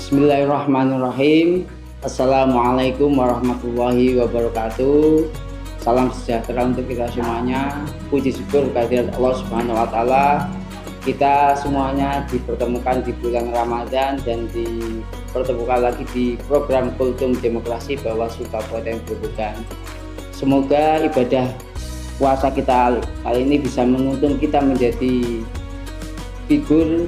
Bismillahirrahmanirrahim. Assalamualaikum warahmatullahi wabarakatuh. Salam sejahtera untuk kita semuanya. Puji syukur kehadirat Allah Subhanahu wa taala. Kita semuanya dipertemukan di bulan Ramadan dan dipertemukan lagi di program Kultum Demokrasi Bawaslu Kabupaten Grobogan. Semoga ibadah puasa kita kali ini bisa menuntun kita menjadi figur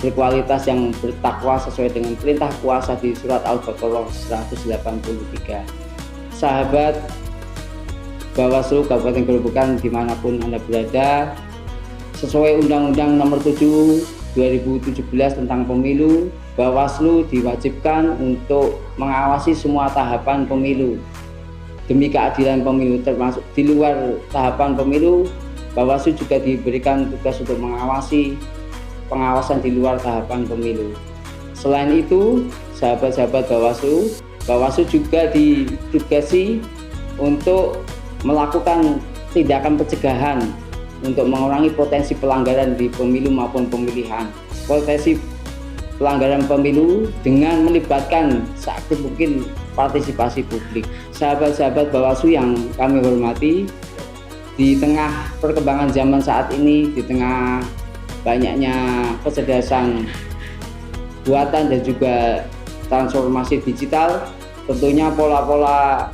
berkualitas yang bertakwa sesuai dengan perintah puasa di surat Al-Baqarah 183. Sahabat Bawaslu Kabupaten Grobogan dimanapun Anda berada, sesuai Undang-Undang Nomor 7 2017 tentang pemilu, Bawaslu diwajibkan untuk mengawasi semua tahapan pemilu demi keadilan pemilu, termasuk di luar tahapan pemilu. Bawaslu juga diberikan tugas untuk mengawasi pengawasan di luar tahapan pemilu. Selain itu, sahabat-sahabat Bawaslu juga ditugasi untuk melakukan tindakan pencegahan untuk mengurangi potensi pelanggaran di pemilu maupun pemilihan. Potensi pelanggaran pemilu dengan melibatkan seaktif mungkin partisipasi publik. Sahabat-sahabat Bawaslu yang kami hormati, di tengah perkembangan zaman saat ini, di tengah banyaknya kecerdasan buatan dan juga transformasi digital, tentunya pola-pola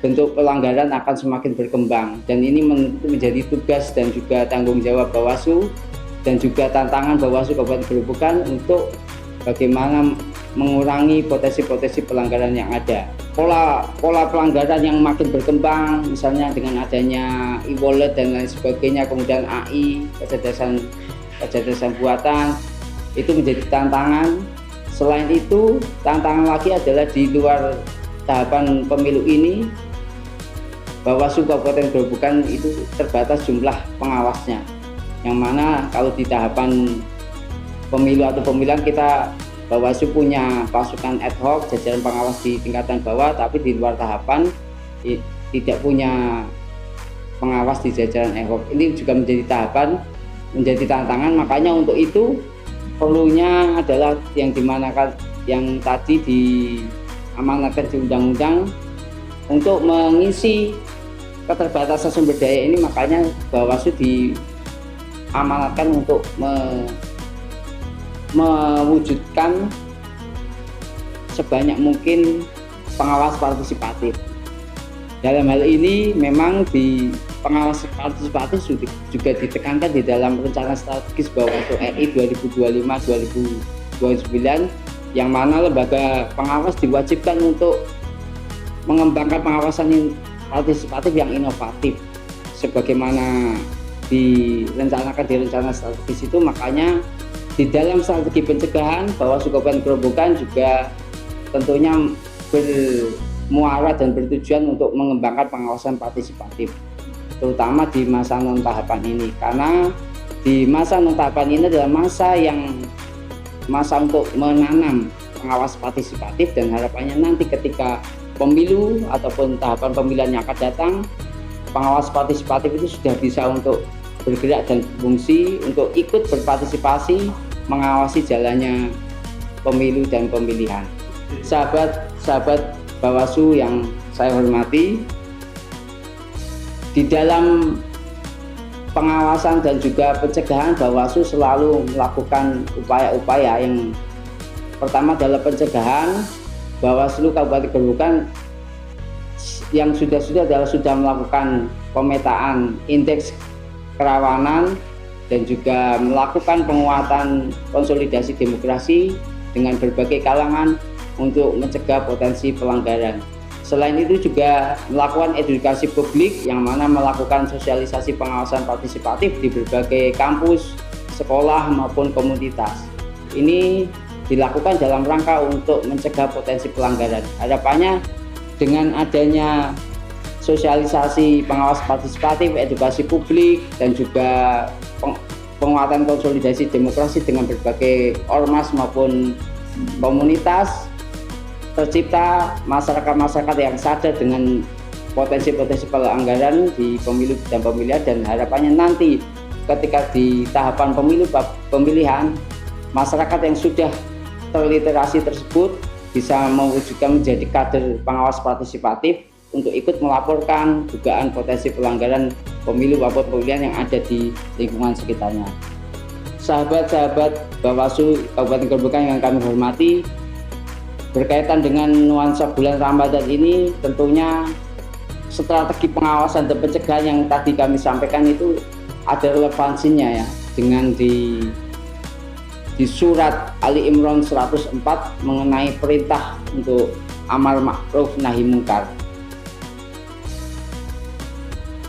bentuk pelanggaran akan semakin berkembang, dan ini menjadi tugas dan juga tanggung jawab Bawaslu dan juga tantangan Bawaslu Kabupaten Grobogan untuk bagaimana mengurangi potensi-potensi pelanggaran yang ada. Pola pelanggaran yang makin berkembang, misalnya dengan adanya e-wallet dan lain sebagainya, kemudian AI, kecerdasan buatan, itu menjadi tantangan. Selain itu, tantangan lagi adalah di luar tahapan pemilu ini, Bawaslu Kabupaten Grobogan itu terbatas jumlah pengawasnya, yang mana kalau di tahapan pemilu atau pemilihan kita Bawaslu punya pasukan ad hoc, jajaran pengawas di tingkatan bawah, tapi di luar tahapan tidak punya pengawas di jajaran ad hoc. Ini juga menjadi tantangan. Makanya untuk itu perlunya adalah yang tadi diamanatkan di undang-undang untuk mengisi keterbatasan sumber daya ini. Makanya Bawaslu diamanatkan untuk mewujudkan sebanyak mungkin pengawas partisipatif. Dalam hal ini memang di pengawas partisipatif juga ditekankan di dalam rencana strategis Bawaslu RI 2025-2029, yang mana lembaga pengawas diwajibkan untuk mengembangkan pengawasan partisipatif yang inovatif sebagaimana direncanakan di rencana strategis itu. Makanya di dalam strategi pencegahan, Bawaslu Kabupaten Grobogan juga tentunya bermuara dan bertujuan untuk mengembangkan pengawasan partisipatif, terutama di masa non tahapan ini, karena di masa non tahapan ini adalah masa untuk menanam pengawas partisipatif, dan harapannya nanti ketika pemilu ataupun tahapan pemilihan yang akan datang, pengawas partisipatif itu sudah bisa untuk bergerak dan berfungsi untuk ikut berpartisipasi mengawasi jalannya pemilu dan pemilihan. Sahabat Bawaslu yang saya hormati, di dalam pengawasan dan juga pencegahan, Bawaslu selalu melakukan upaya-upaya. Yang pertama adalah pencegahan. Bawaslu Kabupaten Grobogan yang sudah melakukan pemetaan indeks kerawanan dan juga melakukan penguatan konsolidasi demokrasi dengan berbagai kalangan untuk mencegah potensi pelanggaran. Selain itu juga melakukan edukasi publik, yang mana melakukan sosialisasi pengawasan partisipatif di berbagai kampus, sekolah maupun komunitas. Ini dilakukan dalam rangka untuk mencegah potensi pelanggaran. Harapannya dengan adanya sosialisasi pengawas partisipatif, edukasi publik, dan juga penguatan konsolidasi demokrasi dengan berbagai ormas maupun komunitas, tercipta masyarakat yang sadar dengan potensi-potensi pelanggaran di pemilu dan pemilihan, dan harapannya nanti ketika di tahapan pemilihan, masyarakat yang sudah terliterasi tersebut bisa mewujudkan menjadi kader pengawas partisipatif untuk ikut melaporkan dugaan potensi pelanggaran pemilu maupun pemilihan yang ada di lingkungan sekitarnya. Sahabat-sahabat Bawaslu Kabupaten Gerobokan yang kami hormati, berkaitan dengan nuansa bulan Ramadan ini, tentunya strategi pengawasan dan pencegahan yang tadi kami sampaikan itu ada relevansinya ya dengan di surat Ali Imran 104 mengenai perintah untuk amar ma'ruf nahi mungkar.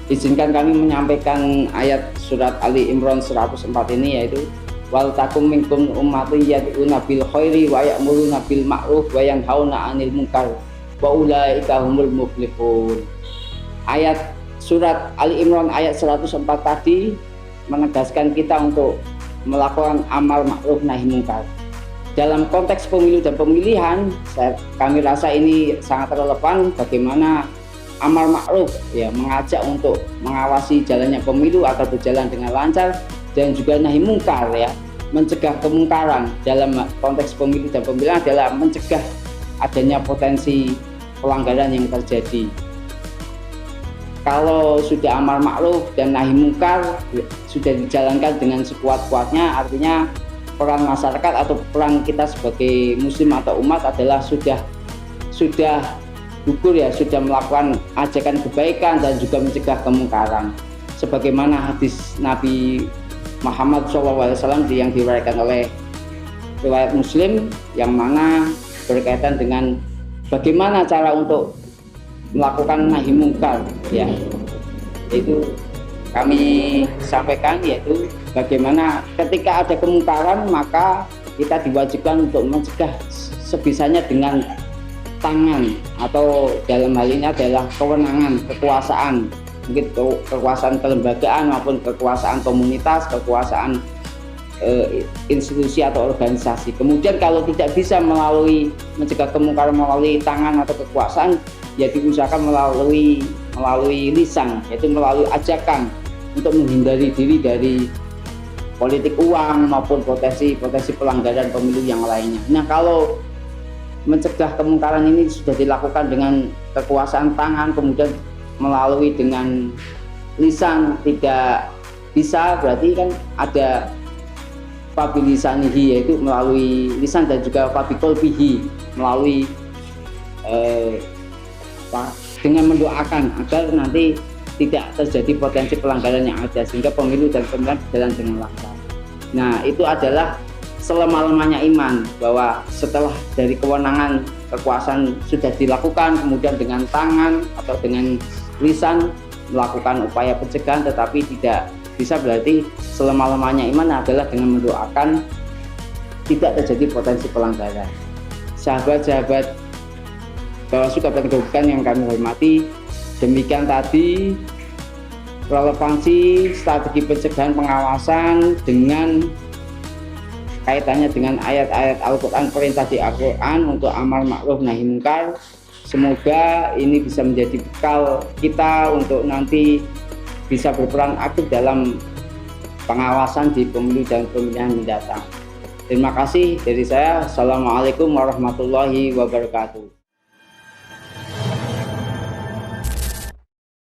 Izinkan kami menyampaikan ayat surat Ali Imran 104 ini, yaitu wal takum minkum ummatun yad'una bil khairi wa ya'muruna bil ma'ruf wa yanhauna 'anil munkar wa ulaika humul muflihun. Ayat surat Ali Imran ayat 104 tadi menegaskan kita untuk melakukan amar ma'ruf nahi mungkar. Dalam konteks pemilu dan pemilihan, kami rasa ini sangat relevan bagaimana amar ma'ruf ya, mengajak untuk mengawasi jalannya pemilu agar berjalan dengan lancar, dan juga nahi mungkar ya, mencegah kemungkaran. Dalam konteks pemilu dan pemilihan adalah mencegah adanya potensi pelanggaran yang terjadi. Kalau sudah amar ma'ruf dan nahi mungkar sudah dijalankan dengan sekuat-kuatnya, artinya peran masyarakat atau peran kita sebagai muslim atau umat adalah sudah gugur ya, sudah melakukan ajakan kebaikan dan juga mencegah kemungkaran. Sebagaimana hadis Nabi Muhammad SAW yang diriwayatkan oleh riwayat Muslim, yang mana berkaitan dengan bagaimana cara untuk melakukan nahi mungkar ya, itu kami sampaikan, yaitu bagaimana ketika ada kemungkaran maka kita diwajibkan untuk mencegah sebisanya dengan tangan, atau dalam hal ini adalah kewenangan kekuasaan, mungkin kekuasaan kelembagaan maupun kekuasaan komunitas, kekuasaan institusi atau organisasi. Kemudian kalau tidak bisa mencegah kemungkaran melalui tangan atau kekuasaan, ya diusahakan melalui lisan, yaitu melalui ajakan untuk menghindari diri dari politik uang maupun potensi pelanggaran pemilu yang lainnya. Nah, kalau mencegah kemungkaran ini sudah dilakukan dengan kekuasaan tangan, kemudian melalui dengan lisan tidak bisa, berarti kan ada fabilisanihi, yaitu melalui lisan, dan juga fabiqolbihi melalui dengan mendoakan agar nanti tidak terjadi potensi pelanggaran yang ada, sehingga pemilu dan pemilihan berjalan dengan lancar. Nah, itu adalah selemah-lemahnya iman, bahwa setelah dari kewenangan kekuasaan sudah dilakukan, kemudian dengan tangan atau dengan lisan melakukan upaya pencegahan, tetapi tidak bisa, berarti selemah-lemahnya iman adalah dengan mendoakan tidak terjadi potensi pelanggaran. Sahabat-sahabat Bawaslu Kabupaten Gerobokan yang kami hormati, demikian tadi relevansi strategi pencegahan pengawasan dengan kaitannya dengan ayat-ayat Al-Quran, perintah di Al-Quran untuk amar ma'ruf nahi mungkar. Semoga ini bisa menjadi bekal kita untuk nanti bisa berperan aktif dalam pengawasan di pemilu dan pemilihan mendatang. Terima kasih dari saya. Assalamualaikum warahmatullahi wabarakatuh.